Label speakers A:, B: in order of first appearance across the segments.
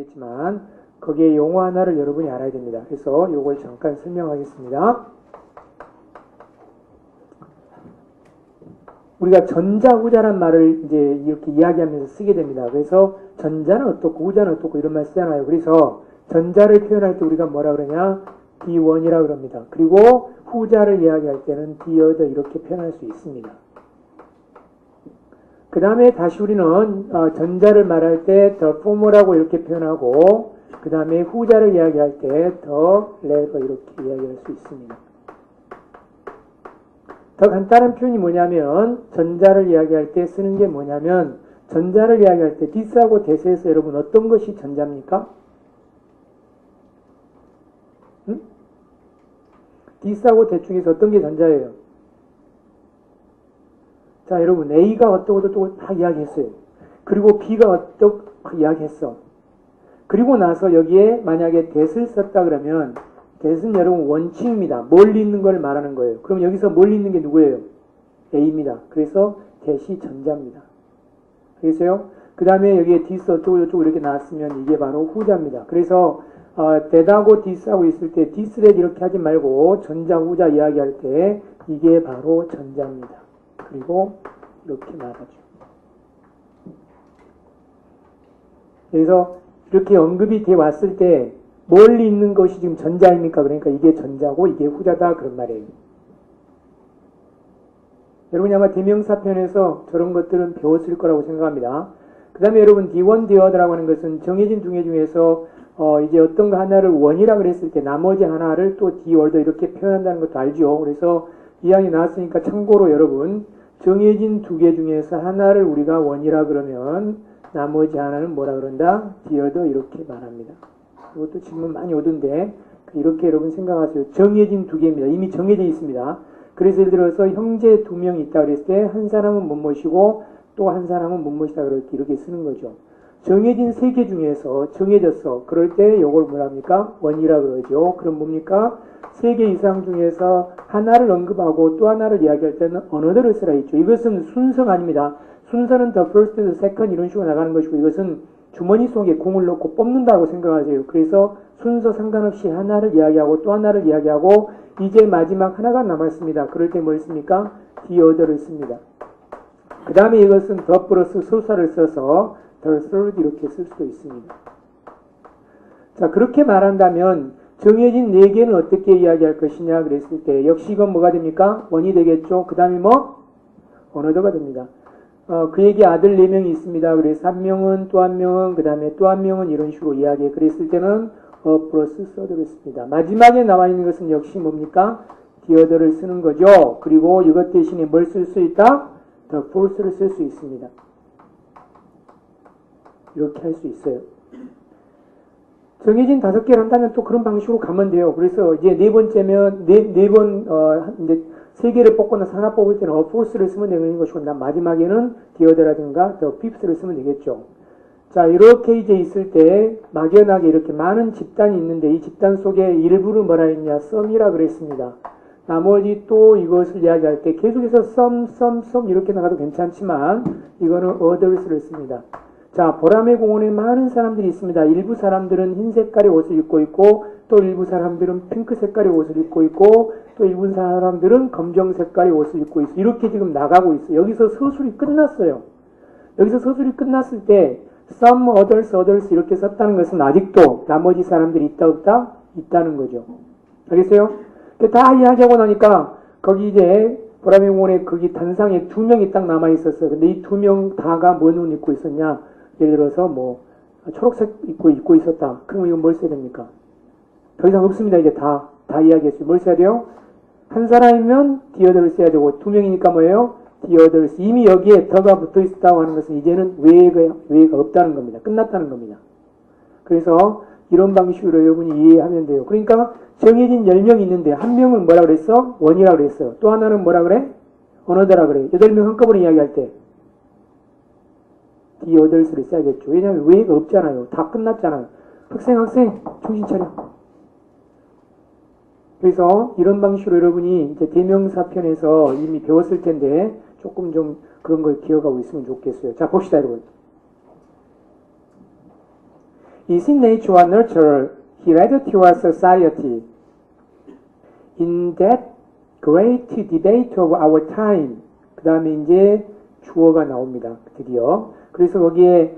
A: 되겠지만 거기에 용어 하나를 여러분이 알아야 됩니다. 그래서 이걸 잠깐 설명하겠습니다. 우리가 전자, 후자란 말을 이제 이렇게 이야기하면서 쓰게 됩니다. 그래서 전자는 어떻고 후자는 어떻고 이런 말 쓰잖아요. 그래서 전자를 표현할 때 우리가 뭐라 그러냐? D1이라 그럽니다. 그리고 후자를 이야기할 때는 D other 이렇게 표현할 수 있습니다. 그 다음에 다시 우리는 전자를 말할 때 the former라고 이렇게 표현하고 그 다음에 후자를 이야기할 때 the later 이렇게 이야기할 수 있습니다. 더 간단한 표현이 뭐냐면 전자를 이야기할 때 쓰는 게 뭐냐면 전자를 이야기할 때 this하고 that에서 여러분 어떤 것이 전자입니까? 응? this하고 that 중에서 어떤 게 전자예요? 자, 여러분 A가 어떠고 다 이야기했어요. 그리고 B가 어떠고 이야기했어. 그리고 나서 여기에 만약에 that을 썼다 그러면 that은 여러분 원칙입니다. 멀리 있는 걸 말하는 거예요. 그럼 여기서 멀리 있는 게 누구예요? A입니다. 그래서 that이 전자입니다. 알겠어요? 그 다음에 여기에 this 어쩌고 이렇게 나왔으면 이게 바로 후자입니다. 그래서 that하고 this하고 있을 때 this, that 이렇게 하지 말고 전자, 후자 이야기할 때 이게 바로 전자입니다. 그리고 이렇게 말하죠. 그래서 이렇게 언급이 돼 왔을 때 멀리 있는 것이 지금 전자입니까? 그러니까 이게 전자고 이게 후자다 그런 말이에요. 여러분이 아마 대명사편에서 저런 것들은 배웠을 거라고 생각합니다. 그 다음에 여러분 D1, D other라고 하는 것은 정해진 둥해 중에서 이제 어떤 거 하나를 원이라 그랬을 때 나머지 하나를 또 D other 이렇게 표현한다는 것도 알죠. 그래서 이항이 나왔으니까 참고로 여러분 정해진 두 개 중에서 하나를 우리가 원이라 그러면 나머지 하나는 뭐라 그런다? D other 이렇게 말합니다. 이것도 질문 많이 오던데 이렇게 여러분 생각하세요. 정해진 두 개입니다. 이미 정해져 있습니다. 그래서 예를 들어서 형제 두 명이 있다 그랬을 때 한 사람은 못 모시고 또 한 사람은 못 모시다 그럴 때 이렇게 쓰는 거죠. 정해진 세 개 중에서 정해졌어. 그럴 때 이걸 뭐랍니까? 원이라 그러죠. 그럼 뭡니까? 세 개 이상 중에서 하나를 언급하고 또 하나를 이야기할 때는 another를 쓰라 했죠. 이것은 순서가 아닙니다. 순서는 the first, the second 이런 식으로 나가는 것이고 이것은 주머니 속에 공을 넣고 뽑는다고 생각하세요. 그래서 순서 상관없이 하나를 이야기하고 또 하나를 이야기하고 이제 마지막 하나가 남았습니다. 그럴 때 뭘 씁니까? the other를 씁니다. 그 다음에 이것은 the 플러스 소사를 써서 the third 이렇게 쓸 수도 있습니다. 자, 그렇게 말한다면 정해진 네 개는 어떻게 이야기할 것이냐 그랬을 때 역시 이건 뭐가 됩니까? 원이 되겠죠. 그 다음에 뭐? another가 됩니다. 그에게 아들 4명이 있습니다. 그래서 한 명은 또 한 명은 그 다음에 또 한 명은 이런 식으로 이야기해. 그랬을 때는 플러스 third를 씁니다. 마지막에 나와 있는 것은 역시 뭡니까? the other를 쓰는 거죠. 그리고 이것 대신에 뭘 쓸 수 있다? the fourth를 쓸 수 있습니다. 이렇게 할 수 있어요. 정해진 5개를 한다면 또 그런 방식으로 가면 돼요. 그래서 이제 네 번째면 이제 3개를 뽑고 나서 하나 뽑을 때는 fourth를 쓰면 되는 것이고 마지막에는 the other라든가 the fifth를 쓰면 되겠죠. 자, 이렇게 이제 있을 때 막연하게 이렇게 많은 집단이 있는데 이 집단 속에 일부를 뭐라 했냐? 썸이라 그랬습니다. 나머지 또 이것을 이야기할 때 계속해서 some 이렇게 나가도 괜찮지만 이거는 others를 씁니다. 자, 보라매 공원에 많은 사람들이 있습니다. 일부 사람들은 흰 색깔의 옷을 입고 있고 또 일부 사람들은 핑크 색깔의 옷을 입고 있고 또 일부 사람들은 검정 색깔의 옷을 입고 있어요. 이렇게 지금 나가고 있어요. 여기서 서술이 끝났어요. 여기서 서술이 끝났을 때 some, others 이렇게 썼다는 것은 아직도 나머지 사람들이 있다 없다? 있다는 거죠. 알겠어요? 다 이야기하고 나니까 거기 이제 보라매 공원에 거기 단상에 2명이 딱 남아 있었어요. 근데 이 2명 다가 뭔 옷 입고 있었냐? 예를 들어서 뭐 초록색 입고 있었다. 그럼 이건 뭘 써야 됩니까? 더 이상 없습니다. 이제 다 이야기했어요. 뭘 써야 돼요? 한 사람이면 the other를 써야 되고 2명이니까 뭐예요? the others. 이미 여기에 더가 붙어 있었다고 하는 것은 이제는 외가 없다는 겁니다. 끝났다는 겁니다. 그래서 이런 방식으로 여러분이 이해하면 돼요. 그러니까 정해진 10명이 있는데 한 명은 뭐라 그랬어? 원이라 그랬어. 또 하나는 뭐라 그래? another라 그래. 8명 한꺼번에 이야기할 때 the others를 써야겠죠. 왜냐하면 외가 없잖아요. 다 끝났잖아요. 학생 정신 차려. 그래서 이런 방식으로 여러분이 이제 대명사편에서 이미 배웠을 텐데 조금 좀 그런 걸 기억하고 있으면 좋겠어요. 자, 봅시다, 여러분. is in nature or nurture heredity or society? In that great debate of our time. 그 다음에 이제 주어가 나옵니다. 드디어. 그래서 거기에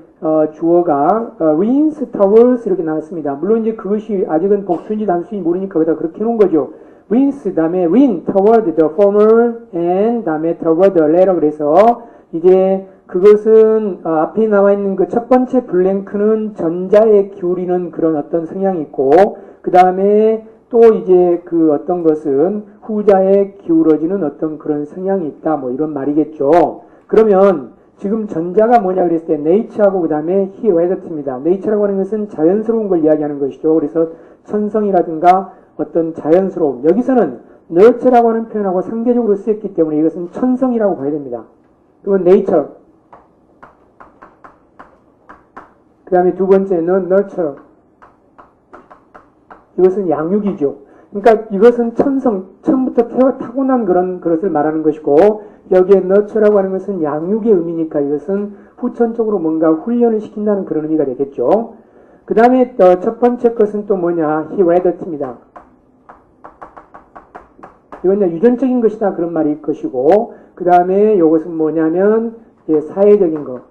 A: 주어가 leans towards 이렇게 나왔습니다. 물론 이제 그것이 아직은 복수인지 단수인지 모르니까 거기다 그렇게 해놓은 거죠. leans 다음에 lean toward the former and 다음에 toward the latter. 그래서 이제 그것은 앞에 나와 있는 그 첫 번째 블랭크는 전자에 기울이는 그런 어떤 성향이 있고 그 다음에 또 이제 그 어떤 것은 후자에 기울어지는 어떤 그런 성향이 있다. 뭐 이런 말이겠죠. 그러면 지금 전자가 뭐냐 그랬을 때 nature하고 그 다음에 heredit입니다. nature라고 하는 것은 자연스러운 걸 이야기하는 것이죠. 그래서 천성이라든가 어떤 자연스러움. 여기서는 nurture라고 하는 표현하고 상대적으로 쓰였기 때문에 이것은 천성이라고 봐야 됩니다. 그건 nature. 그 다음에 두 번째는 nurture. 이것은 양육이죠. 그러니까 이것은 천성, 처음부터 타고난 그런 것을 말하는 것이고 여기에 nurture라고 하는 것은 양육의 의미니까 이것은 후천적으로 뭔가 훈련을 시킨다는 그런 의미가 되겠죠. 그 다음에 첫 번째 것은 또 뭐냐? heredit입니다. 이건 유전적인 것이다 그런 말일 것이고 그 다음에 이것은 뭐냐면 사회적인 것.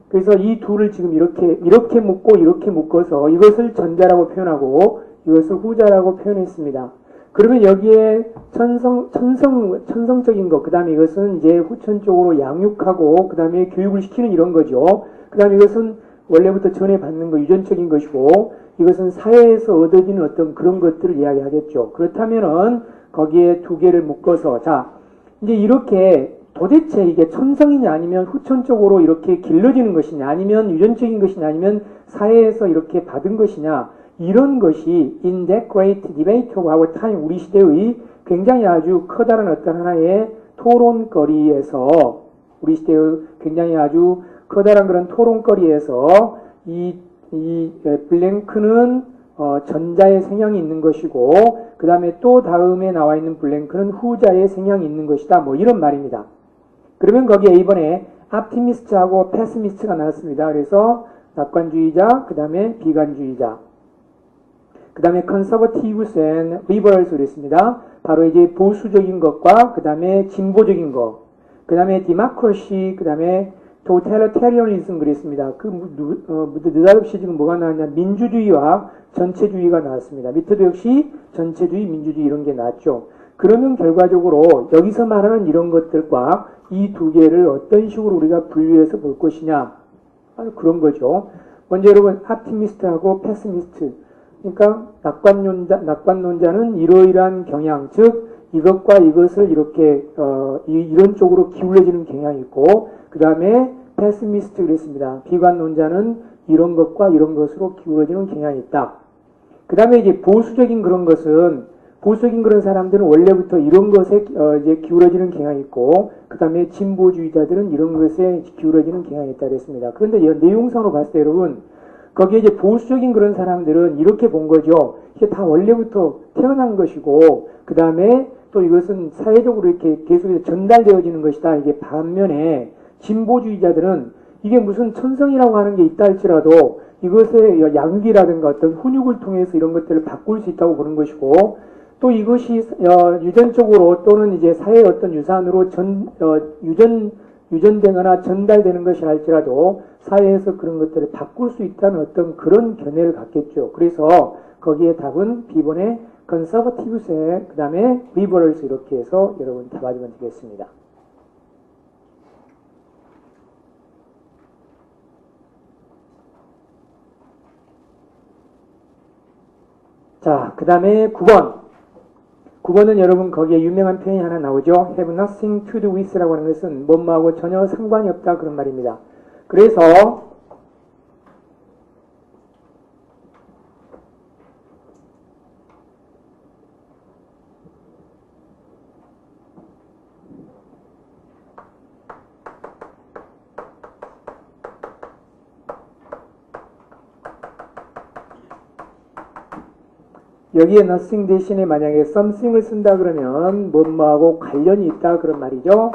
A: 그래서 이 둘을 지금 이렇게 묶고 이렇게 묶어서 이것을 전자라고 표현하고 이것을 후자라고 표현했습니다. 그러면 여기에 천성적인 것, 그 다음에 이것은 이제 후천적으로 양육하고 그 다음에 교육을 시키는 이런 거죠. 그 다음에 이것은 원래부터 전해받는 거, 유전적인 것이고 이것은 사회에서 얻어지는 어떤 그런 것들을 이야기하겠죠. 그렇다면은 거기에 두 개를 묶어서 자 이제 이렇게 도대체 이게 천성이냐 아니면 후천적으로 이렇게 길러지는 것이냐 아니면 유전적인 것이냐 아니면 사회에서 이렇게 받은 것이냐 이런 것이 in that great debate of our time 우리 시대의 굉장히 아주 커다란 어떤 하나의 토론거리에서 우리 시대의 굉장히 아주 커다란 그런 토론거리에서 이 블랭크는 전자의 성향이 있는 것이고 그 다음에 또 다음에 나와 있는 블랭크는 후자의 성향이 있는 것이다 뭐 이런 말입니다. 그러면 거기에 이번에 optimist하고 pessimist가 나왔습니다. 그래서 낙관주의자, 그 다음에 비관주의자, 그 다음에 conservatives and liberals 그랬습니다. 바로 이제 보수적인 것과 그 다음에 진보적인 것, 그 다음에 democracy, 그 다음에 totalitarianism 그랬습니다. 느닷없이 지금 뭐가 나왔냐? 민주주의와 전체주의가 나왔습니다. 밑에도 역시 전체주의, 민주주의 이런 게 나왔죠. 그러면 결과적으로 여기서 말하는 이런 것들과 이 두 개를 어떤 식으로 우리가 분류해서 볼 것이냐 그런 거죠. 먼저 여러분 optimist하고 pessimist 그러니까 낙관론자는 이러이러한 경향 즉 이것과 이것을 이렇게 이런 쪽으로 기울어지는 경향이 있고 그 다음에 pessimist 그랬습니다. 비관론자는 이런 것과 이런 것으로 기울어지는 경향이 있다. 그 다음에 이제 보수적인 그런 것은 보수적인 그런 사람들은 원래부터 이런 것에 이제 기울어지는 경향이 있고 그 다음에 진보주의자들은 이런 것에 기울어지는 경향이 있다 그랬습니다. 그런데 내용상으로 봤을 때 여러분 거기에 이제 보수적인 그런 사람들은 이렇게 본 거죠. 이게 다 원래부터 태어난 것이고 그 다음에 또 이것은 사회적으로 이렇게 계속해서 전달되어지는 것이다. 이게 반면에 진보주의자들은 이게 무슨 천성이라고 하는 게 있다 할지라도 이것의 양육이라든가 어떤 훈육을 통해서 이런 것들을 바꿀 수 있다고 보는 것이고 또 이것이 유전적으로 또는 이제 사회의 어떤 유산으로 유전되거나 전달되는 것이 할지라도 사회에서 그런 것들을 바꿀 수 있다는 어떤 그런 견해를 갖겠죠. 그래서 거기에 답은 B번에 conservatives, 그 다음에 liberals 이렇게 해서 여러분 답하시면 되겠습니다. 자, 그 다음에 9번. 9번은 여러분 거기에 유명한 표현이 하나 나오죠. have nothing to do with라고 하는 것은 뭐하고 전혀 상관이 없다 그런 말입니다. 그래서 여기에 nothing 대신에 만약에 something을 쓴다 그러면 뭐하고 관련이 있다 그런 말이죠.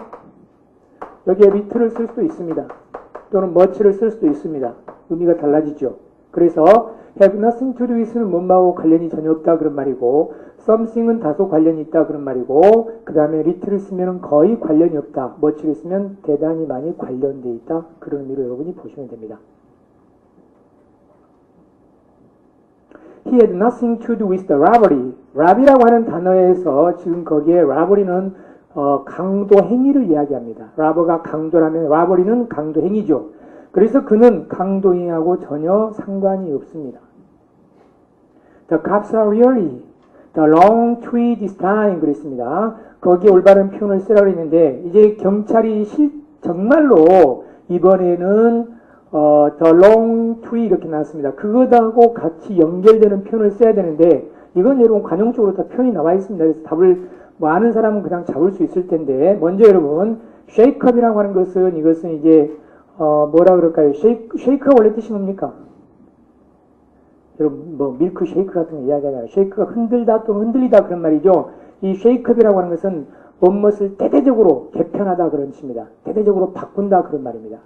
A: 여기에 lit를 쓸 수도 있습니다. 또는 much를 쓸 수도 있습니다. 의미가 달라지죠. 그래서 have nothing to do with는 뭐하고 관련이 전혀 없다 그런 말이고 something은 다소 관련이 있다 그런 말이고 그 다음에 little을 쓰면 거의 관련이 없다. much를 쓰면 대단히 많이 관련되어 있다. 그런 의미로 여러분이 보시면 됩니다. He had nothing to do with the robbery. robbery라고 하는 단어에서 지금 거기에 robbery는 강도 행위를 이야기합니다. robber가 강도라면 robbery는 강도 행위죠. 그래서 그는 강도 행위하고 전혀 상관이 없습니다. The cops are really the long tree this time 그랬습니다. 거기에 올바른 표현을 쓰라고 했는데 이제 경찰이 정말로 이번에는 the long tree 이렇게 나왔습니다. 그거하고 같이 연결되는 표현을 써야 되는데 이건 여러분 관용적으로 다 표현이 나와 있습니다. 그래서 답을 뭐 아는 사람은 그냥 잡을 수 있을 텐데 먼저 여러분 shake up이라고 하는 것은 이것은 이제 뭐라 그럴까요? 쉐이크가 원래 뜻이 뭡니까? 여러분 뭐 밀크 쉐이크 같은 거 이야기하잖아요. 쉐이크가 흔들다 또는 흔들리다 그런 말이죠. 이 shake up이라고 하는 것은 무엇을 대대적으로 개편하다 그런 뜻입니다. 대대적으로 바꾼다 그런 말입니다.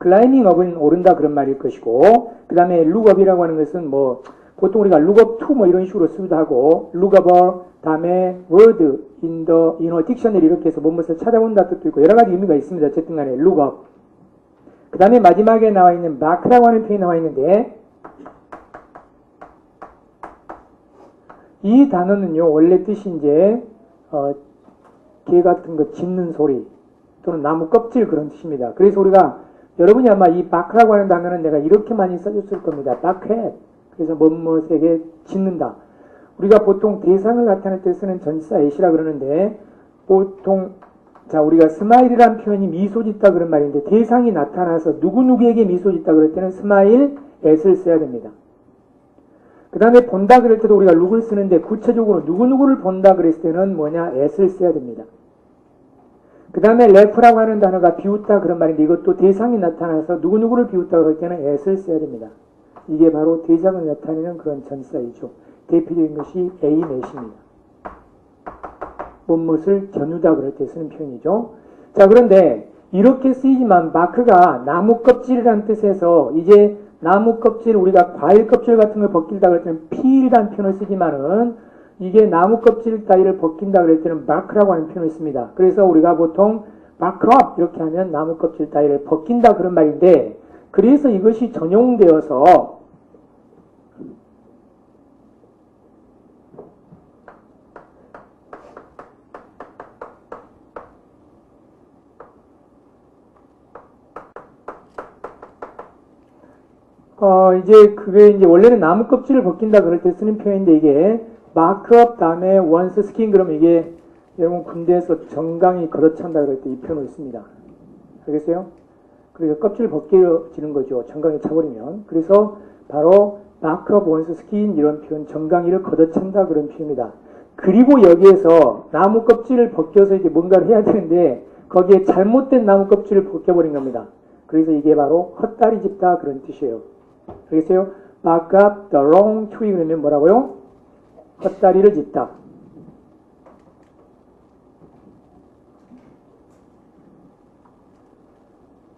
A: climbing up은 오른다 그런 말일 것이고 그 다음에 look up이라고 하는 것은 뭐 보통 우리가 look up to 뭐 이런 식으로 쓰기도 하고 look up 다음에 word in the dictionary 이렇게 해서 무엇을 찾아본다 뜻도 있고 여러 가지 의미가 있습니다. 어쨌든 간에 look up 그 다음에 마지막에 나와 있는 mark라고 하는 표현이 나와 있는데 이 단어는요 원래 뜻이 이제 개 같은 거 짖는 소리 또는 나무 껍질 그런 뜻입니다. 그래서 우리가 여러분이 아마 이 mark라고 하는 단어는 내가 이렇게 많이 써줬을 겁니다. mark 그래서 무엇에게 짖는다. 우리가 보통 대상을 나타낼 때 쓰는 전치사 at이라 그러는데 보통 자 우리가 스마일이라는 표현이 미소 짓다 그런 말인데 대상이 나타나서 누구누구에게 미소 짓다 그럴 때는 스마일 at을 써야 됩니다. 그 다음에 본다 그럴 때도 우리가 look을 쓰는데 구체적으로 누구누구를 본다 그랬을 때는 뭐냐 at을 써야 됩니다. 그 다음에 laughla고 하는 단어가 비웃다 그런 말인데 이것도 대상이 나타나서 누구누구를 비웃다 그럴 때는 at을 써야 됩니다. 이게 바로 대상을 나타내는 그런 전치사이죠. 대표적인 것이 aimat입니다. 무엇을 겨누다 그럴 때 쓰는 표현이죠. 자 그런데 이렇게 쓰이지만 마크가 나무 껍질이라는 뜻에서 이제 나무 껍질 우리가 과일 껍질 같은 걸 벗긴다 그럴 때는 peel이라는 표현을 쓰지만은 이게 나무 껍질 따위를 벗긴다 그럴 때는 bark라고 하는 표현을 씁니다. 그래서 우리가 보통 bark up 이렇게 하면 나무 껍질 따위를 벗긴다 그런 말인데 그래서 이것이 전용되어서 이제 그게 이제 원래는 나무 껍질을 벗긴다 그럴 때 쓰는 표현인데 이게 mark up 다음에 once skin 그러면 이게 여러분 군대에서 정강이 걷어찬다 그럴 때 이 표현을 씁니다. 알겠어요? 그래서 껍질을 벗겨지는 거죠. 정강이 차버리면. 그래서 바로 mark up once skin 이런 표현 정강이를 걷어찬다 그런 표현입니다. 그리고 여기에서 나무 껍질을 벗겨서 이제 뭔가를 해야 되는데 거기에 잘못된 나무 껍질을 벗겨버린 겁니다. 그래서 이게 바로 헛다리 짚다 그런 뜻이에요. 알겠어요? mark up the wrong tree 그러면 뭐라고요? 헛다리를 짚다.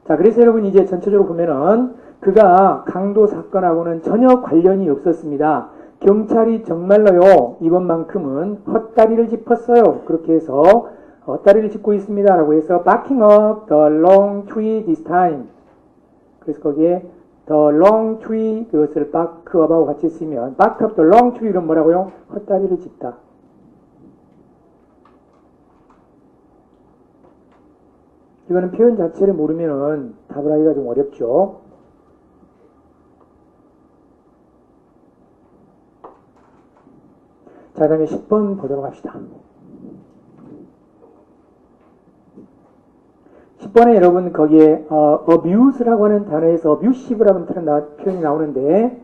A: 자, 그래서 여러분 이제 전체적으로 보면은 그가 강도 사건하고는 전혀 관련이 없었습니다. 경찰이 정말로요 이번만큼은 헛다리를 짚었어요. 그렇게 해서 헛다리를 짚고 있습니다 라고 해서 barking up the long tree this time. 그래서 거기에 the long tree 그것을 bark up하고 같이 쓰면 bark up the long tree 이런 뭐라고요? 헛다리를 짚다. 이거는 표현 자체를 모르면은 답을 하기가 좀 어렵죠. 자, 다음에 10번 보도록 합시다. 10번에 여러분 거기에 abuse라고 하는 단어에서 abusive라는 표현이 나오는데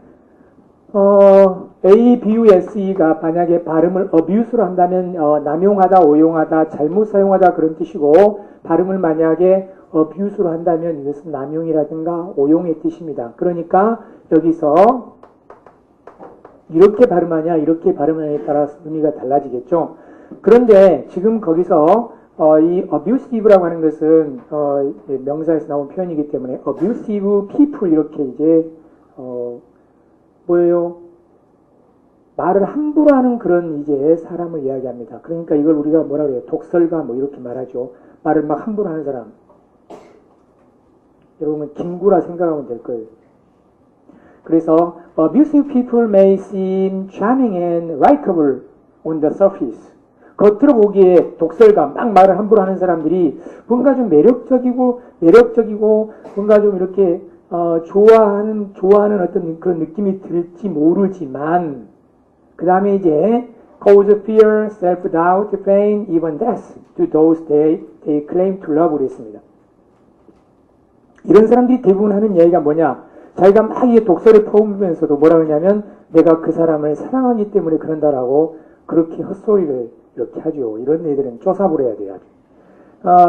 A: abuse가 만약에 발음을 abuse로 한다면 남용하다, 오용하다, 잘못 사용하다 그런 뜻이고 발음을 만약에 abuse로 한다면 이것은 남용이라든가 오용의 뜻입니다. 그러니까 여기서 이렇게 발음하냐 이렇게 발음하냐에 따라서 의미가 달라지겠죠. 그런데 지금 거기서 이 abusive라고 하는 것은 명사에서 나온 표현이기 때문에 abusive people 이렇게 이제 뭐예요? 말을 함부로 하는 그런 이제 사람을 이야기합니다. 그러니까 이걸 우리가 뭐라 그래요? 독설가 뭐 이렇게 말하죠. 말을 막 함부로 하는 사람. 여러분 김구라 생각하면 될 거예요. 그래서 abusive people may seem charming and likable on the surface. 겉으로 보기에 독설가 막 말을 함부로 하는 사람들이 뭔가 좀 매력적이고 뭔가 좀 이렇게 좋아하는 어떤 그런 느낌이 들지 모르지만 그 다음에 이제 cause fear, self-doubt, pain, even death to those they claim to love 그랬습니다. 이런 사람들이 대부분 하는 이야기가 뭐냐? 자기가 막 이게 독설을 퍼오면서도 뭐라 그러냐면 내가 그 사람을 사랑하기 때문에 그런다라고 그렇게 헛소리를 이렇게 하죠. 이런 애들은 조사를 해야 돼요.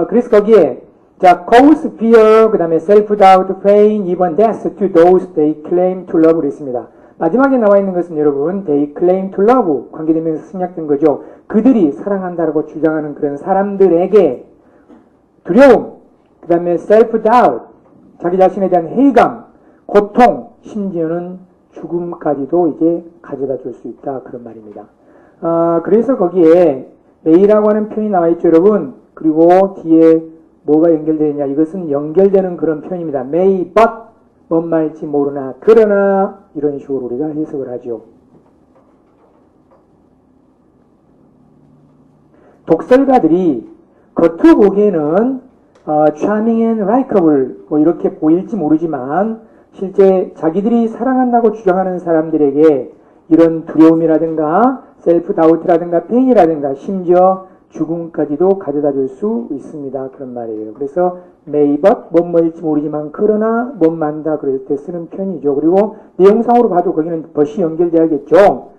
A: 그래서 거기에 자, cause fear, 그 다음에 self-doubt, pain, even death to those they claim to love 그랬습니다. 마지막에 나와 있는 것은 여러분 they claim to love 관계되면서 생략된 거죠. 그들이 사랑한다라고 주장하는 그런 사람들에게 두려움, 그 다음에 self-doubt, 자기 자신에 대한 회의감, 고통, 심지어는 죽음까지도 이제 가져다 줄 수 있다. 그런 말입니다. 그래서 거기에 may라고 하는 표현이 나와 있죠, 여러분. 그리고 뒤에 뭐가 연결되느냐. 이것은 연결되는 그런 표현입니다. may, but, 뭔 말인지 모르나, 그러나, 이런 식으로 우리가 해석을 하죠. 독설가들이 겉으로 보기에는 charming and likable 뭐 이렇게 보일지 모르지만 실제 자기들이 사랑한다고 주장하는 사람들에게 이런 두려움이라든가 셀프 다우트라든가 페인이라든가 심지어 죽음까지도 가져다 줄 수 있습니다. 그런 말이에요. 그래서 may but 뭐일지 모르지만 그러나 뭐만다 그럴 때 쓰는 표현이죠. 그리고 내용상으로 봐도 거기는 but이 연결돼야겠죠.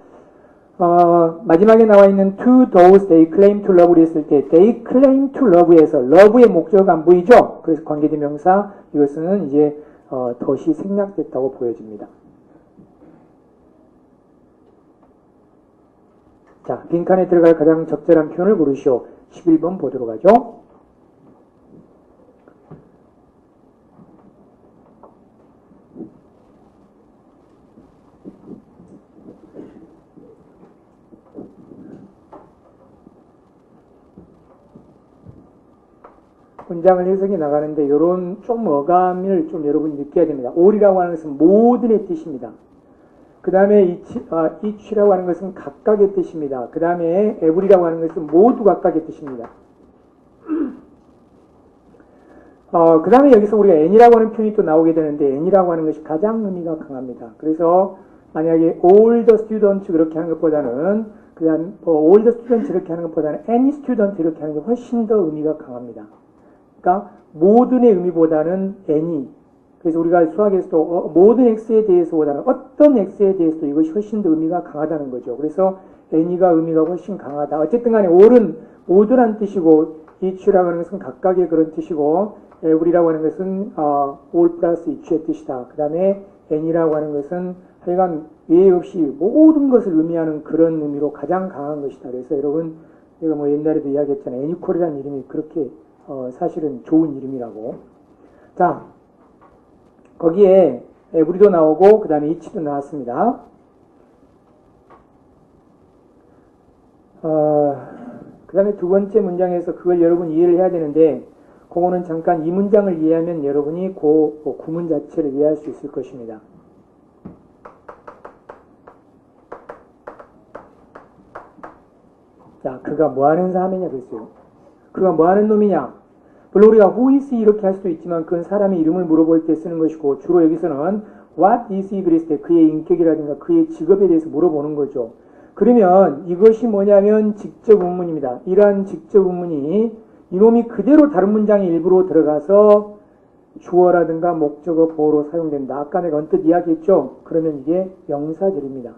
A: 마지막에 나와 있는 to those they claim to love 했을 때 they claim to love에서 love의 목적어가 안 보이죠? 그래서 관계대명사 이것은 이제 덫이 생략됐다고 보여집니다. 자, 빈칸에 들어갈 가장 적절한 표현을 고르시오. 11번 보도록 하죠. 문장을 해석해 나가는데 이런 좀 어감을 좀 여러분이 느껴야 됩니다. all이라고 하는 것은 모든의 뜻입니다. 그 다음에 each라고 하는 것은 각각의 뜻입니다. 그 다음에 every라고 하는 것은 모두 각각의 뜻입니다. 그 다음에 여기서 우리가 n이라고 하는 표현이 또 나오게 되는데 n이라고 하는 것이 가장 의미가 강합니다. 그래서 만약에 all the students 그렇게 하는 것보다는 그 다음 all the students 이렇게 하는 것보다는 any student 이렇게 하는 게 훨씬 더 의미가 강합니다. 그러니까 모든의 의미보다는 any. 그래서 우리가 수학에서도 모든 x에 대해서보다는 어떤 x에 대해서도 이것이 훨씬 더 의미가 강하다는 거죠. 그래서 any가 의미가 훨씬 강하다. 어쨌든 간에 all은 모두란 뜻이고 each라고 하는 것은 각각의 그런 뜻이고 every라고 하는 것은 all 플러스 each의 뜻이다. 그 다음에 any라고 하는 것은 하여간 예외 없이 모든 것을 의미하는 그런 의미로 가장 강한 것이다. 그래서 여러분 제가 뭐 옛날에도 이야기했잖아요. 애니콜이라는 이름이 그렇게 사실은 좋은 이름이라고. 자, 거기에 every도 나오고 그 다음에 each도 나왔습니다. 그 다음에 두 번째 문장에서 그걸 여러분 이해를 해야 되는데 그거는 잠깐 이 문장을 이해하면 여러분이 그 구문 자체를 이해할 수 있을 것입니다. 자, 그가 뭐하는 사람이냐 그랬어요. 그가 뭐하는 놈이냐. 물론 우리가 who is he 이렇게 할 수도 있지만 그건 사람의 이름을 물어볼 때 쓰는 것이고 주로 여기서는 what is he 그랬을 때 그의 인격이라든가 그의 직업에 대해서 물어보는 거죠. 그러면 이것이 뭐냐면 직접 의문입니다. 이러한 직접 의문이 이놈이 그대로 다른 문장의 일부로 들어가서 주어라든가 목적어 보어로 사용된다. 아까 내가 언뜻 이야기했죠. 그러면 이게 명사절입니다.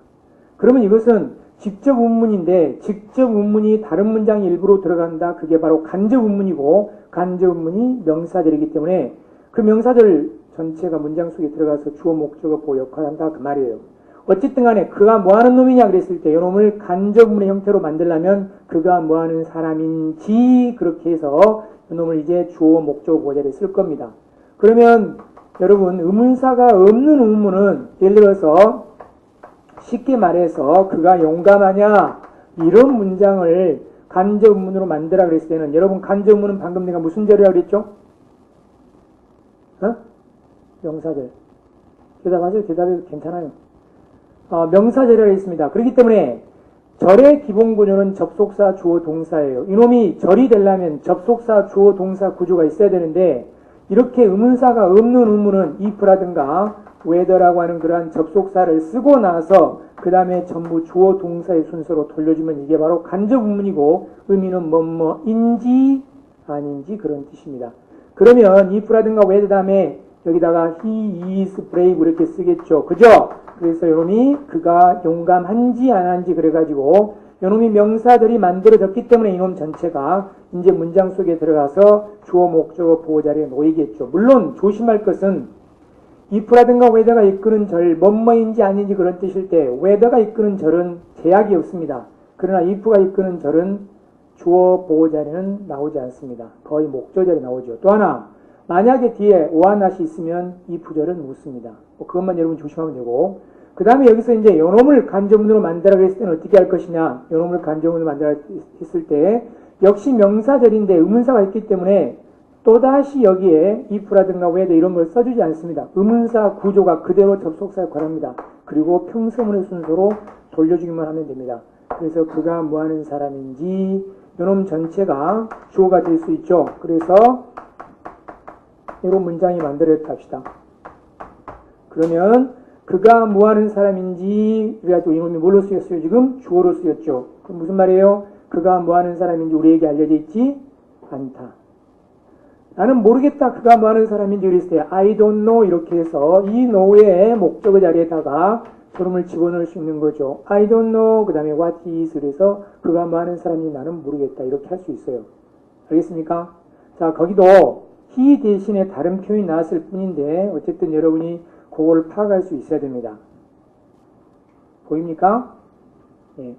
A: 그러면 이것은 직접 의문인데 직접 의문이 다른 문장의 일부로 들어간다. 그게 바로 간접 의문이고 간접 의문이 명사절이기 때문에 그 명사절 전체가 문장 속에 들어가서 주어 목적어 보어 역할을 한다. 그 말이에요. 어쨌든 간에 그가 뭐하는 놈이냐 그랬을 때 이놈을 간접문의 형태로 만들려면 그가 뭐하는 사람인지 그렇게 해서 이놈을 이제 주어 목적 보호자를 쓸 겁니다. 그러면 여러분 의문사가 없는 의문은 예를 들어서 쉽게 말해서 그가 용감하냐 이런 문장을 간접문으로 만들라 그랬을 때는 여러분 간접문은 방금 내가 무슨 절이라고 그랬죠? 명사절. 대답하세요. 대답해도 괜찮아요. 명사절이라고 했습니다. 그렇기 때문에 절의 기본 구조는 접속사 주어 동사예요. 이놈이 절이 되려면 접속사 주어 동사 구조가 있어야 되는데 이렇게 의문사가 없는 의문은 if라든가 whether라고 하는 그러한 접속사를 쓰고 나서 그 다음에 전부 주어 동사의 순서로 돌려주면 이게 바로 간접 의문이고 의미는 뭐뭐인지 아닌지 그런 뜻입니다. 그러면 if라든가 whether 다음에 여기다가 he is brave 이렇게 쓰겠죠. 그죠? 그래서 요놈이 그가 용감한지 안 한지 그래가지고 요놈이 명사들이 만들어졌기 때문에 이놈 전체가 이제 문장 속에 들어가서 주어 목적어 보호 자리에 놓이겠죠. 물론 조심할 것은 if라든가 whether가 이끄는 절 뭐뭐인지 아닌지 그런 뜻일 때 whether가 이끄는 절은 제약이 없습니다. 그러나 if가 이끄는 절은 주어 보호 자리는 나오지 않습니다. 거의 목적 자리에 나오죠. 또 하나 만약에 뒤에 or not이 있으면 if절은 묻습니다. 그것만 여러분 조심하면 되고 그 다음에 여기서 이제 요놈을 간접문으로 만들라 그랬을 때는 어떻게 할 것이냐 요놈을 간접문으로 만들라 했을 때 역시 명사절인데 의문사가 있기 때문에 또다시 여기에 if라든가 whether 이런 걸 써주지 않습니다. 의문사 구조가 그대로 접속사에 관합니다. 그리고 평서문의 순서로 돌려주기만 하면 됩니다. 그래서 그가 뭐하는 사람인지 요놈 전체가 주어가 될 수 있죠. 그래서 이런 문장이 만들어졌다 합시다. 그러면 그가 뭐하는 사람인지 그래가지고 이놈이 뭘로 쓰였어요? 지금 주어로 쓰였죠. 그럼 무슨 말이에요? 그가 뭐하는 사람인지 우리에게 알려져 있지 않다. 나는 모르겠다. 그가 뭐하는 사람인지 그랬을 때 I don't know 이렇게 해서 이 know의 목적어 자리에다가 소름을 집어넣을 수 있는 거죠. I don't know 그 다음에 what is 그래서 그가 뭐하는 사람인지 나는 모르겠다 이렇게 할 수 있어요. 알겠습니까? 자 거기도 he 대신에 다른 표현이 나왔을 뿐인데 어쨌든 여러분이 그걸 파악할 수 있어야 됩니다. 보입니까? 네.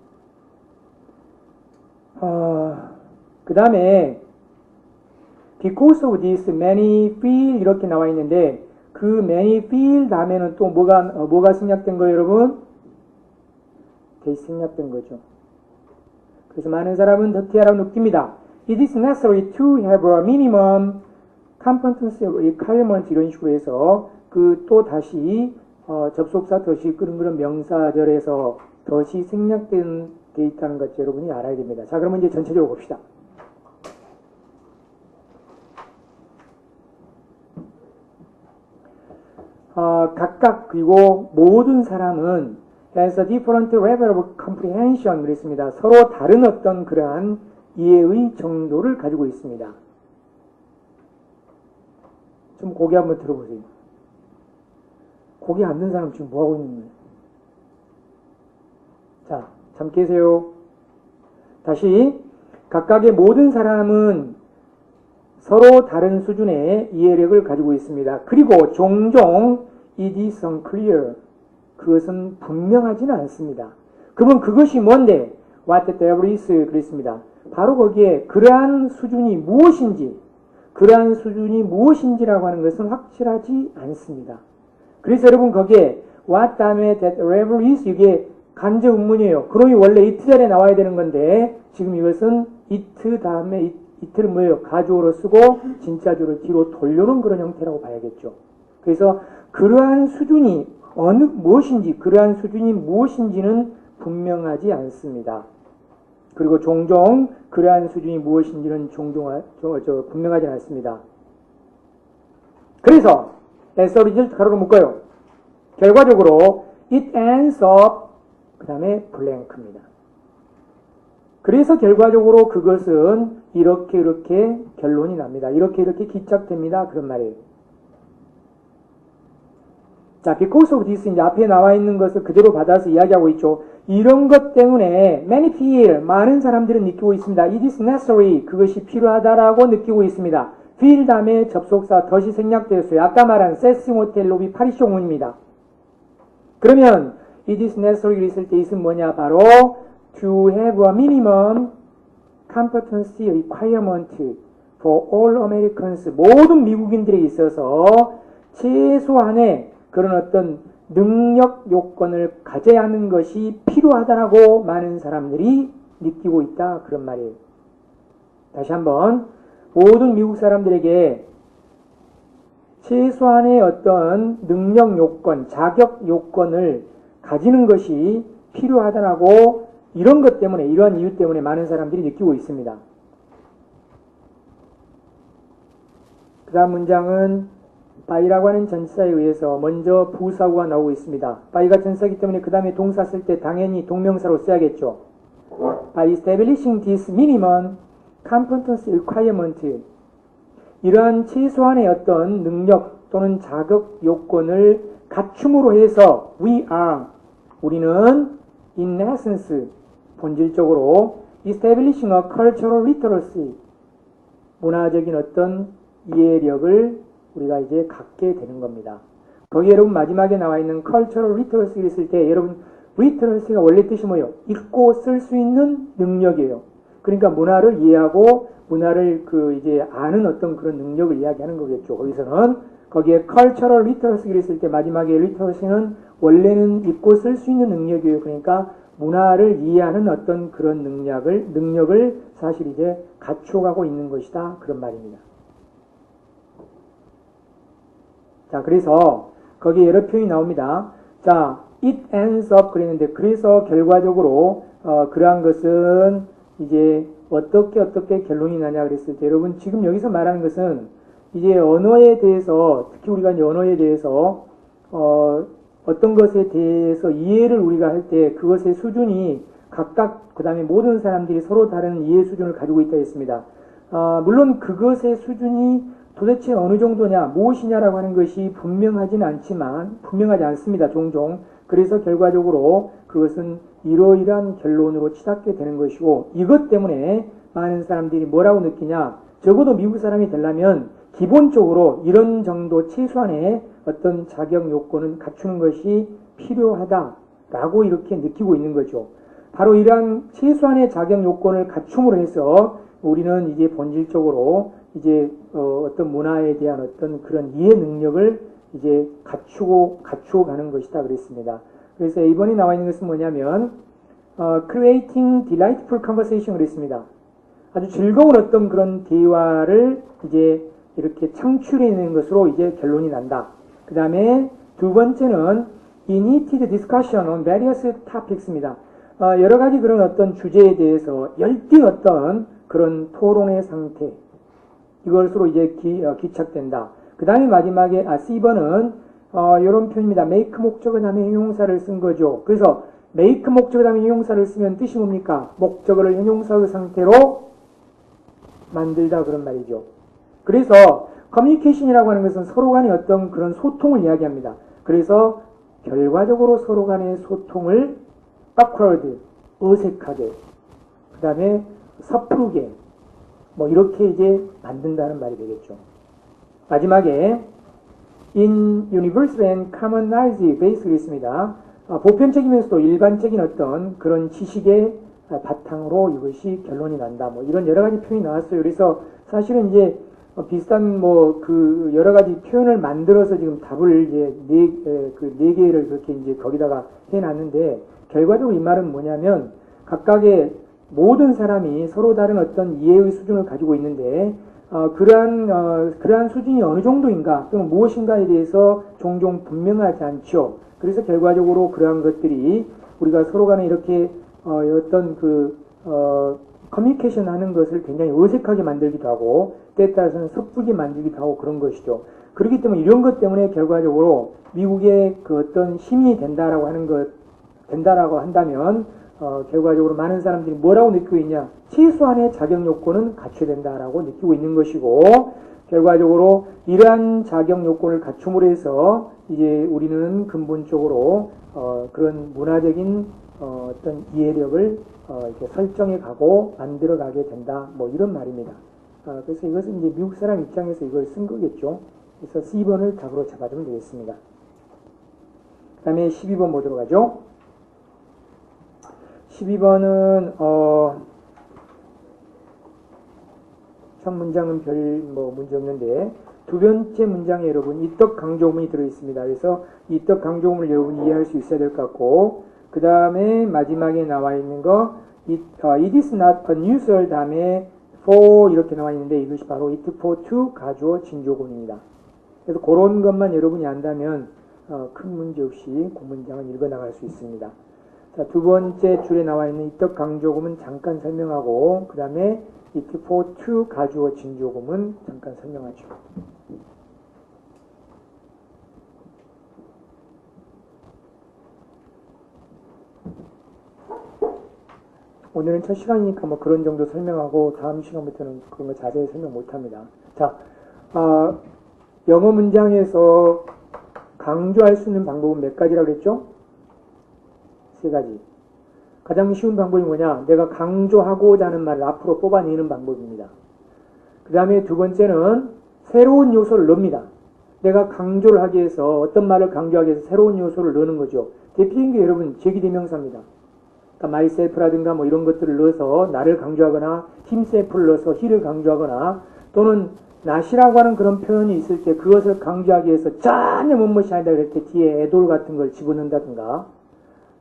A: 그 다음에 because of this many feel 이렇게 나와 있는데 그 many feel 다음에는 또 뭐가 생략된 거예요 여러분? 대시 생략된 거죠. 그래서 많은 사람은 더티하라고 느낍니다. It is necessary to have a minimum competency requirement 이런 식으로 해서 그 또 다시 접속사 덫이 그런 명사절에서 덫이 생략된 게 있다는 것 여러분이 알아야 됩니다. 자 그러면 이제 전체적으로 봅시다. 각각 그리고 모든 사람은 has a different level of comprehension 그랬습니다. 서로 다른 어떤 그러한 이해의 정도를 가지고 있습니다. 좀 고개 한번 들어보세요. 고개 앉는 사람 지금 뭐하고 있는 거예요? 자, 잠 깨세요. 다시 각각의 모든 사람은 서로 다른 수준의 이해력을 가지고 있습니다. 그리고 종종 it is unclear 그것은 분명하지는 않습니다. 그러면 그것이 뭔데? What the devil is 그랬습니다. 바로 거기에 그러한 수준이 무엇인지라고 하는 것은 확실하지 않습니다. 그래서 여러분 거기에 what 다음에 that level is 이게 간접 의문이에요. 그러니 원래 it 자리에 나와야 되는 건데 지금 이것은 it 다음에 it를 뭐예요? 가주어로 쓰고 진짜주어를 뒤로 돌려놓은 그런 형태라고 봐야겠죠. 그래서 그러한 수준이 그러한 수준이 무엇인지는 분명하지 않습니다. 그리고 종종 그러한 수준이 무엇인지는 분명하지 않습니다. 그래서 as a result 가로로 묶어요. 결과적으로 it ends up 그 다음에 blank입니다. 그래서 결과적으로 그것은 이렇게 결론이 납니다. 이렇게 기착됩니다. 그런 말이에요. 자, because of this 이제 앞에 나와 있는 것을 그대로 받아서 이야기하고 있죠. 이런 것 때문에 many feel 많은 사람들은 느끼고 있습니다. It is necessary 그것이 필요하다라고 느끼고 있습니다. feel 다음에 접속사 덫이 생략되었어요. 아까 말한 세스 모텔 로비 파리쇼문입니다. 그러면 it is necessary 있을 때 is은 뭐냐? 바로 to have a minimum competency requirement for all Americans. 모든 미국인들에게 있어서 최소한의 그런 어떤 능력 요건을 가져야 하는 것이 필요하다라고 많은 사람들이 느끼고 있다. 그런 말이에요. 다시 한번 모든 미국 사람들에게 최소한의 어떤 능력 요건, 자격 요건을 가지는 것이 필요하다라고 이런 것 때문에, 이러한 이유 때문에 많은 사람들이 느끼고 있습니다. 그 다음 문장은 by라고 하는 전치사에 의해서 먼저 부사구가 나오고 있습니다. by가 전치사이기 때문에 그 다음에 동사 쓸 때 당연히 동명사로 써야겠죠. by establishing this minimum competency requirement, 이러한 최소한의 어떤 능력 또는 자격 요건을 갖춤으로 해서 우리는 in essence, 본질적으로 establishing a cultural literacy, 문화적인 어떤 이해력을 우리가 이제 갖게 되는 겁니다. 거기 여러분 마지막에 나와 있는 cultural literacy를 쓸 때 여러분 literacy가 원래 뜻이 뭐예요? 읽고 쓸 수 있는 능력이에요. 그러니까 문화를 이해하고 문화를 이제 아는 어떤 그런 능력을 이야기하는 거겠죠. 거기서는 거기에 cultural literacy를 쓸 때 마지막에 literacy는 원래는 읽고 쓸 수 있는 능력이에요. 그러니까 문화를 이해하는 어떤 그런 능력을 사실 이제 갖춰가고 있는 것이다. 그런 말입니다. 자, 그래서 거기에 여러 표현이 나옵니다. 자, it ends up 그랬는데, 그래서 결과적으로 그러한 것은 이제 어떻게 결론이 나냐 그랬을 때, 여러분 지금 여기서 말하는 것은 이제 언어에 대해서, 특히 우리가 이제 언어에 대해서 어떤 것에 대해서 이해를 우리가 할 때 그것의 수준이 각각, 그 다음에 모든 사람들이 서로 다른 이해 수준을 가지고 있다 했습니다. 물론 그것의 수준이 도대체 어느 정도냐, 무엇이냐라고 하는 것이 분명하지 않습니다. 종종. 그래서 결과적으로 그것은 이러이러한 결론으로 치닫게 되는 것이고, 이것 때문에 많은 사람들이 뭐라고 느끼냐, 적어도 미국 사람이 되려면 기본적으로 이런 정도 최소한의 어떤 자격 요건은 갖추는 것이 필요하다라고 이렇게 느끼고 있는 거죠. 바로 이러한 최소한의 자격 요건을 갖춤으로 해서 우리는 이제 본질적으로 이제 어떤 문화에 대한 어떤 그런 이해 능력을 이제 갖추어 가는 것이다 그랬습니다. 그래서 이번에 나와 있는 것은 뭐냐면 creating delightful conversation 그랬습니다. 아주 즐거운 어떤 그런 대화를 이제 이렇게 창출해내는 것으로 이제 결론이 난다. 그 다음에 두 번째는 heated discussion on various topics입니다. 여러 가지 그런 어떤 주제에 대해서 열띤 어떤 그런 토론의 상태, 이것으로 이제 기착된다. 그 다음에 마지막에 C번은 이런 표현입니다. make 목적어 다음에 형용사를 쓴 거죠. 그래서 make 목적어 다음에 형용사를 쓰면 뜻이 뭡니까? 목적어를 형용사의 상태로 만들다 그런 말이죠. 그래서 커뮤니케이션이라고 하는 것은 서로 간의 어떤 그런 소통을 이야기합니다. 그래서 결과적으로 서로 간의 소통을 awkward, 어색하게, 그 다음에 섣부르게 뭐 이렇게 이제 만든다는 말이 되겠죠. 마지막에 in universal and common knowledge base가 있습니다. 보편적이면서도 일반적인 어떤 그런 지식의 바탕으로 이것이 결론이 난다. 뭐 이런 여러 가지 표현이 나왔어요. 그래서 사실은 이제 비슷한 뭐 그 여러 가지 표현을 만들어서 지금 답을 이제 네 개를 그렇게 이제 거기다가 해놨는데, 결과적으로 이 말은 뭐냐면 각각의 모든 사람이 서로 다른 어떤 이해의 수준을 가지고 있는데 그러한 수준이 어느 정도인가 또는 무엇인가에 대해서 종종 분명하지 않죠. 그래서 결과적으로 그러한 것들이 우리가 서로 간에 이렇게 어떤 커뮤니케이션 하는 것을 굉장히 어색하게 만들기도 하고 때에 따라서는 섣부르게 만들기도 하고 그런 것이죠. 그렇기 때문에 이런 것 때문에 결과적으로 미국의 그 어떤 힘이 된다라고 한다면 결과적으로 많은 사람들이 뭐라고 느끼고 있냐? 최소한의 자격 요건은 갖춰야 된다라고 느끼고 있는 것이고, 결과적으로 이러한 자격 요건을 갖춤으로 해서 이제 우리는 근본적으로 그런 문화적인 어떤 이해력을 이렇게 설정해 가고 만들어 가게 된다. 뭐 이런 말입니다. 그래서 이것은 이제 미국 사람 입장에서 이걸 쓴 거겠죠. 그래서 C번을 답으로 잡아주면 되겠습니다. 그 다음에 12번 보도록 하죠. 12번은 첫 문장은 별 문제 없는데 두 번째 문장에 여러분 이떡 강조문이 들어있습니다. 그래서 이떡 강조문을 여러분이 이해할 수 있어야 될 것 같고 그 다음에 마지막에 나와 있는 거 it is not unusual 다음에 for 이렇게 나와 있는데 이것이 바로 it for to 가주어 진조문입니다. 그래서 그런 것만 여러분이 안다면 큰 문제 없이 그 문장은 읽어 나갈 수 있습니다. 자, 두 번째 줄에 나와 있는 이떡 강조금은 잠깐 설명하고 그 다음에 it for to 가주어 진조금은 잠깐 설명하죠. 오늘은 첫 시간이니까 그런 정도 설명하고 다음 시간부터는 그런 거 자세히 설명 못합니다. 자, 영어 문장에서 강조할 수 있는 방법은 몇 가지라고 그랬죠? 세 가지. 가장 쉬운 방법이 뭐냐? 내가 강조하고자 하는 말을 앞으로 뽑아내는 방법입니다. 그 다음에 두 번째는 새로운 요소를 넣습니다. 내가 강조를 하기 위해서 어떤 말을 강조하기 위해서 새로운 요소를 넣는 거죠. 대표적인 게 여러분 제기대명사입니다. 그러니까 myself라든가 이런 것들을 넣어서 나를 강조하거나 himself를 넣어서 he를 강조하거나 또는 not이라고 하는 그런 표현이 있을 때 그것을 강조하기 위해서 전혀 못못이 아니다 그럴 때 뒤에 애돌 같은 걸 집어넣는다든가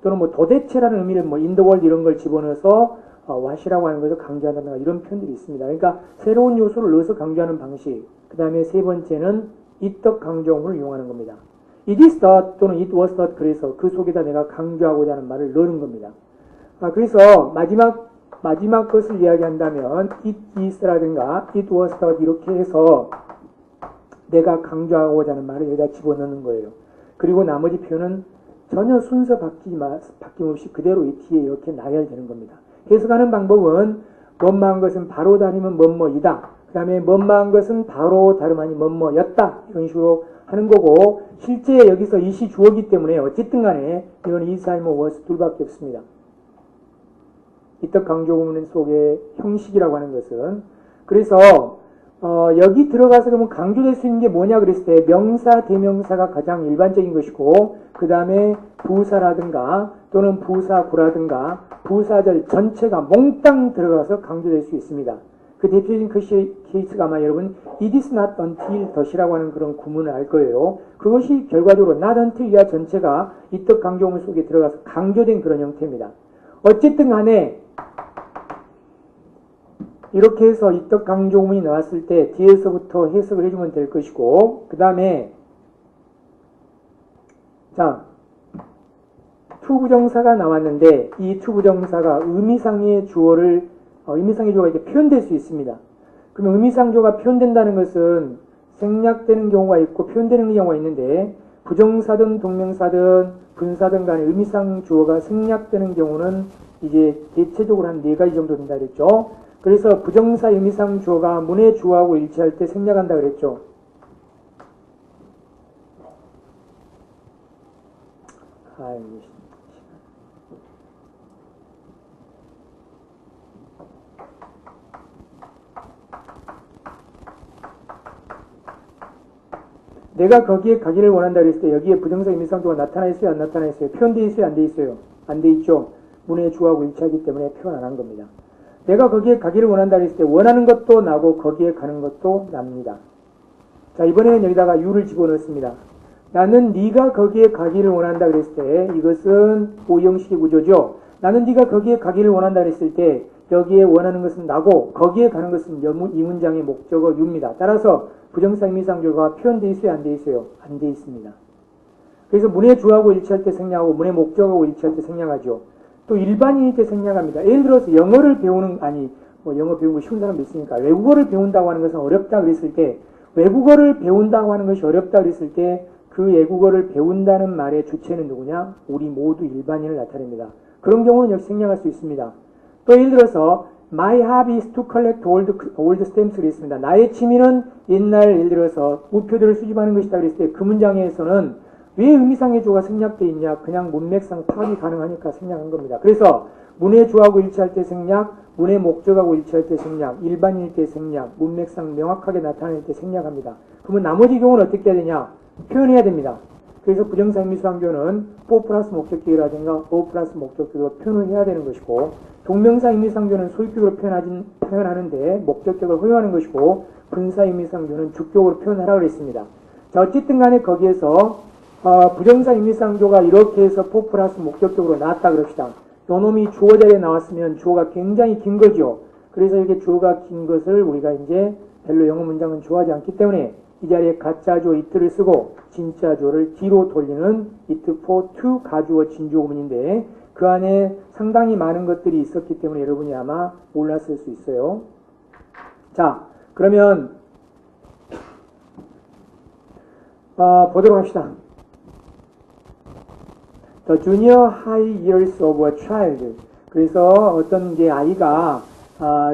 A: 또는 도대체라는 의미를 in the world 이런 걸 집어넣어서 what이라고 하는 것을 강조한다든가 이런 표현들이 있습니다. 그러니까 새로운 요소를 넣어서 강조하는 방식. 그 다음에 세 번째는 이떡 강조음을 이용하는 겁니다. it is that 또는 it was that 그래서 그 속에다 내가 강조하고자 하는 말을 넣는 겁니다. 그래서 마지막 것을 이야기한다면 it is라든가 it was that 이렇게 해서 내가 강조하고자 하는 말을 여기다 집어넣는 거예요. 그리고 나머지 표현은 전혀 순서 바뀜없이 그대로 이 뒤에 이렇게 나열되는 겁니다. 해석하는 방법은 뭐뭐한 것은 바로 다르면 뭐뭐이다. 그 다음에 뭐뭐한 것은 바로 다름 아니 뭐뭐였다. 이런 식으로 하는 거고 실제 여기서 이시 주어기 때문에 어쨌든 간에 이건 is, 아니면 was 둘밖에 없습니다. 이떡 강조문 속의 형식이라고 하는 것은 그래서 여기 들어가서 그러면 강조될 수 있는 게 뭐냐 그랬을 때 명사, 대명사가 가장 일반적인 것이고 그 다음에 부사라든가 또는 부사구라든가 부사절 전체가 몽땅 들어가서 강조될 수 있습니다. 그 대표적인 케이스가 아마 여러분 it is not until that이라고 하는 그런 구문을 알 거예요. 그것이 결과적으로 not until 이하 전체가 이떡 강조문 속에 들어가서 강조된 그런 형태입니다. 어쨌든 간에 이렇게 해서 이떡 강조문이 나왔을 때 뒤에서부터 해석을 해주면 될 것이고 그 다음에 자 투부정사가 나왔는데 이 투부정사가 의미상의 주어가 이렇게 표현될 수 있습니다. 그러면 의미상 주어가 표현된다는 것은 생략되는 경우가 있고 표현되는 경우가 있는데 부정사든 동명사든 분사든 간에 의미상 주어가 생략되는 경우는 이제 대체적으로 한 4가지 정도 된다 그랬죠. 그래서 부정사 의미상 주어가 문의 주어하고 일치할 때 생략한다 그랬죠. 내가 거기에 가기를 원한다 그랬을 때 여기에 부정사 의미상 주어가 나타나 있어요, 안 나타나 있어요? 표현되어 있어요, 안 돼 있어요? 안 돼 있죠. 문의 주어하고 일치하기 때문에 표현 안 한 겁니다. 내가 거기에 가기를 원한다 그랬을 때 원하는 것도 나고 거기에 가는 것도 납니다. 자, 이번에는 여기다가 유를 집어넣습니다. 나는 네가 거기에 가기를 원한다 그랬을 때 이것은 오형식의 구조죠. 나는 네가 거기에 가기를 원한다 그랬을 때 여기에 원하는 것은 나고 거기에 가는 것은 이 문장의 목적어 유입니다. 따라서 부정사 의미상주어가 표현되어 있어요, 안 돼 있어요? 안 돼 있습니다. 그래서 문의 주어하고 일치할 때 생략하고 문의 목적어하고 일치할 때 생략하죠. 또 일반인일 때 생략합니다. 예를 들어서 영어를 배우는 영어 배우는 거 쉬운 사람도 있으니까 외국어를 배운다고 하는 것은 어렵다 그랬을 때 외국어를 배운다고 하는 것이 어렵다 그랬을 때 그 외국어를 배운다는 말의 주체는 누구냐? 우리 모두 일반인을 나타냅니다. 그런 경우는 역시 생략할 수 있습니다. 또 예를 들어서 My hobby is to collect old stamps가 있습니다. 나의 취미는 옛날 예를 들어서 우표들을 수집하는 것이다 그랬을 때 그 문장에서는 왜 의미상의 주어가 생략되어 있냐? 그냥 문맥상 파악이 가능하니까 생략한 겁니다. 그래서 문의 주어하고 일치할 때 생략, 문의 목적하고 일치할 때 생략, 일반인일 때 생략, 문맥상 명확하게 나타낼 때 생략합니다. 그러면 나머지 경우는 어떻게 해야 되냐? 표현해야 됩니다. 그래서 부정사 임의수상조는 for 플러스 목적격이라든가 o 플러스 목적격으로 표현을 해야 되는 것이고, 동명사 임의수상조는 소유격으로 표현하는데 목적격을 허용하는 것이고, 분사 임의수상조는 주격으로 표현하라고 그랬습니다. 자, 어쨌든 간에 거기에서 부정사 임의수상조가 이렇게 해서 for 플러스 목적격으로 나왔다 그럽시다. 요놈이 주어 자리에 나왔으면 주어가 굉장히 긴 거죠. 그래서 이렇게 주어가 긴 것을 우리가 이제 별로 영어 문장은 좋아하지 않기 때문에 이 자리에 가짜주어 it를 쓰고 진짜주어를 뒤로 돌리는 it for to 가주어 진주어문인데, 그 안에 상당히 많은 것들이 있었기 때문에 여러분이 아마 몰랐을 수 있어요. 자, 그러면 보도록 합시다. The junior high years of a child. 그래서 어떤 이제 아이가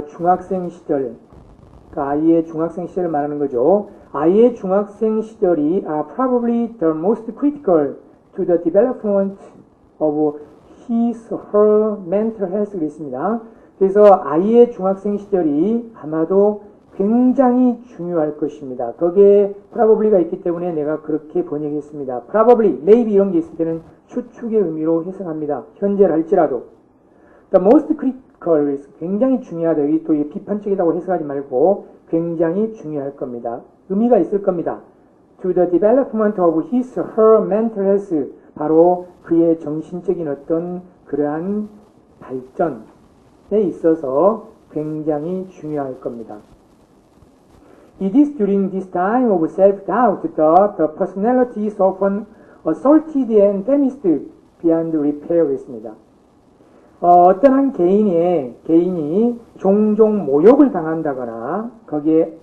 A: 중학생 시절, 그 아이의 중학생 시절을 말하는 거죠. 아이의 중학생 시절이 are probably the most critical to the development of his, her mental health 그랬습니다. 그래서 아이의 중학생 시절이 아마도 굉장히 중요할 것입니다. 거기에 probably가 있기 때문에 내가 그렇게 번역했습니다. probably, maybe 이런 게 있을 때는 추측의 의미로 해석합니다. 현재를 할지라도. The most critical, 굉장히 중요하다. 여기 또 비판적이라고 해석하지 말고 굉장히 중요할 겁니다. 의미가 있을 겁니다. To the development of his, her mental health. 바로 그의 정신적인 어떤 그러한 발전에 있어서 굉장히 중요할 겁니다. It is during this time of self-doubt that the personality is often assaulted and damaged beyond repair 있습니다. 어떤 한 개인이 종종 모욕을 당한다거나 거기에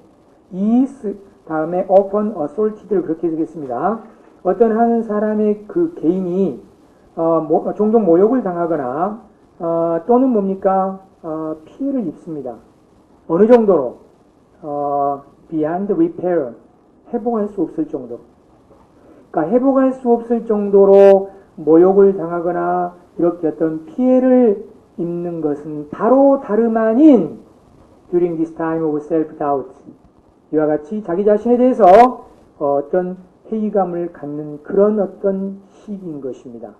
A: is 다음에 often assaulted를 그렇게 해석했습니다. 어떤 한 사람의 그 개인이 종종 모욕을 당하거나 또는 뭡니까? 피해를 입습니다. 어느 정도로? beyond repair, 회복할 수 없을 정도. 그러니까 회복할 수 없을 정도로 모욕을 당하거나 이렇게 어떤 피해를 입는 것은 바로 다름 아닌 during this time of self-doubt. 이와 같이 자기 자신에 대해서 어떤 회의감을 갖는 그런 어떤 시기인 것입니다.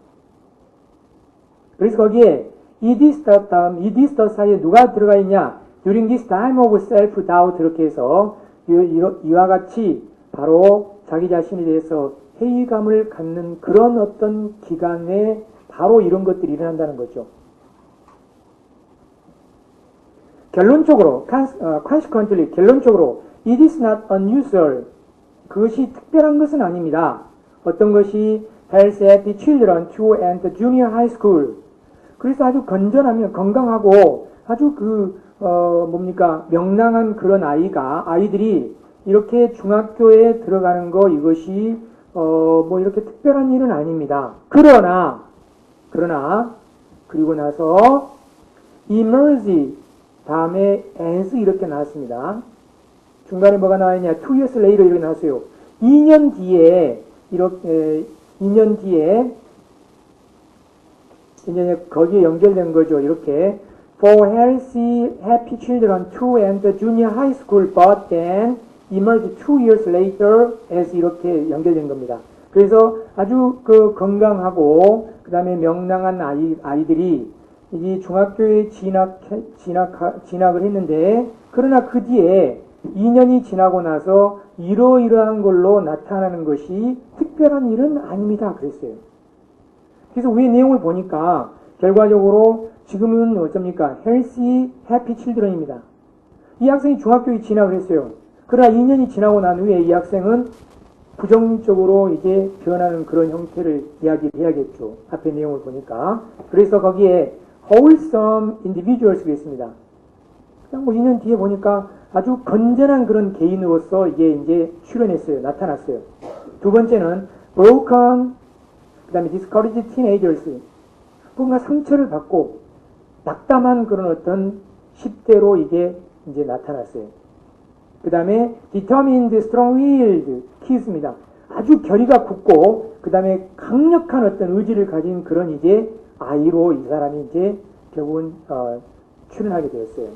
A: 그래서 거기에 it is the 다음 it is the 사이에 누가 들어가 있냐? during this time of self-doubt 이렇게 해서 이와 같이 바로 자기 자신에 대해서 회의감을 갖는 그런 어떤 기간에 바로 이런 것들이 일어난다는 거죠. 결론적으로, consequently, 결론적으로, it is not unusual. 그것이 특별한 것은 아닙니다. 어떤 것이 health at children to enter junior high school. 그래서 아주 건강하고 아주 명랑한 그런 아이들이 이렇게 중학교에 들어가는 거 이것이 이렇게 특별한 일은 아닙니다. 그러나 그리고 나서 emerge 다음에 as 이렇게 나왔습니다. 중간에 뭐가 나와있냐? 2 years later 이렇게 나왔어요. 2년 뒤에 이제 거기에 연결된 거죠. 이렇게 for healthy, happy children to enter junior high school, but then emerge 2 years later as 이렇게 연결된 겁니다. 그래서 아주 건강하고 그 다음에 명랑한 아이들이 이 중학교에 진학을 했는데, 그러나 그 뒤에 2년이 지나고 나서 이러이러한 걸로 나타나는 것이 특별한 일은 아닙니다. 그랬어요. 그래서 위의 내용을 보니까 결과적으로 지금은 어쩝니까? healthy, happy children입니다. 이 학생이 중학교에 진학을 했어요. 그러나 2년이 지나고 난 후에 이 학생은 부정적으로 이제 변하는 그런 형태를 이야기를 해야겠죠. 앞에 내용을 보니까. 그래서 거기에 wholesome individuals 있습니다. 그냥 2년 뒤에 보니까 아주 건전한 그런 개인으로서 이게 이제 출현했어요. 나타났어요. 두 번째는 broken, 그 다음에 discouraged teenagers. 뭔가 상처를 받고 낙담한 그런 어떤 10대로 이게 이제 나타났어요. 그 다음에 determined, strong-willed kids입니다. 아주 결의가 굳고 그 다음에 강력한 어떤 의지를 가진 그런 이제 아이로 이 사람이 이제 결국은 출현하게 되었어요.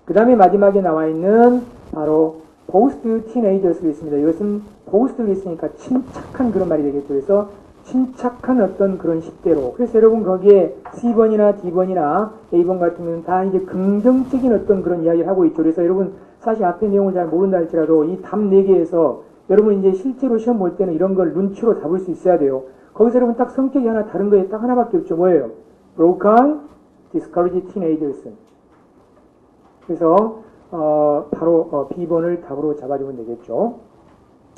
A: 그 다음에 마지막에 나와 있는 바로 boast teenagers가 있습니다. 이것은 boast가 있으니까 침착한 그런 말이 되겠죠. 그래서 침착한 어떤 그런 10대로. 그래서 여러분 거기에 C번이나 D번이나 A번 같으면 다 이제 긍정적인 어떤 그런 이야기를 하고 있죠. 그래서 여러분 사실 앞에 내용을 잘 모른다 할지라도 이 답 4개에서 여러분 이제 실제로 시험 볼 때는 이런 걸 눈치로 잡을 수 있어야 돼요. 거기서 여러분 딱 성격이 하나 다른 거에 딱 하나밖에 없죠. 뭐예요? broken, discouraged teenagers. 그래서 바로 B번을 답으로 잡아주면 되겠죠.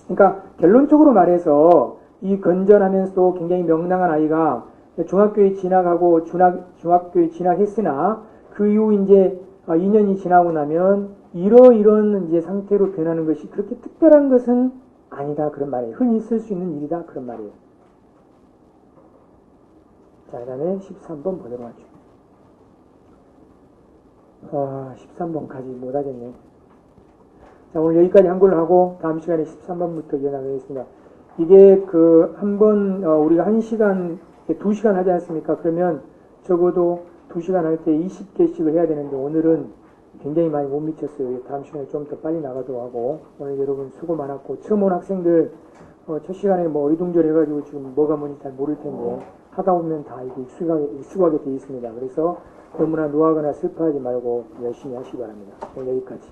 A: 그러니까 결론적으로 말해서 이 건전하면서도 굉장히 명랑한 아이가 중학교에 진학하고 중학교에 진학했으나 그 이후 이제 2년이 지나고 나면 이런 이제 상태로 변하는 것이 그렇게 특별한 것은 아니다 그런 말이에요. 흔히 있을 수 있는 일이다 그런 말이에요. 자, 그 다음에 13번 보도록 하죠. 13번까지 못하겠네. 자, 오늘 여기까지 한글로 하고 다음 시간에 13번부터 이어나가겠습니다. 이게 한번 우리가 1시간, 2시간 하지 않습니까? 그러면 적어도 2시간 할 때 20개씩을 해야 되는데 오늘은 굉장히 많이 못 미쳤어요. 다음 시간에 좀 더 빨리 나가도록 하고 오늘 여러분 수고 많았고 처음 온 학생들 첫 시간에 뭐 어리둥절해가지고 지금 뭐가 뭔지 잘 모를 텐데 하다 보면 다 이게 익숙하게 되어 있습니다. 그래서 너무나 노하거나 슬퍼하지 말고 열심히 하시기 바랍니다. 오늘 여기까지.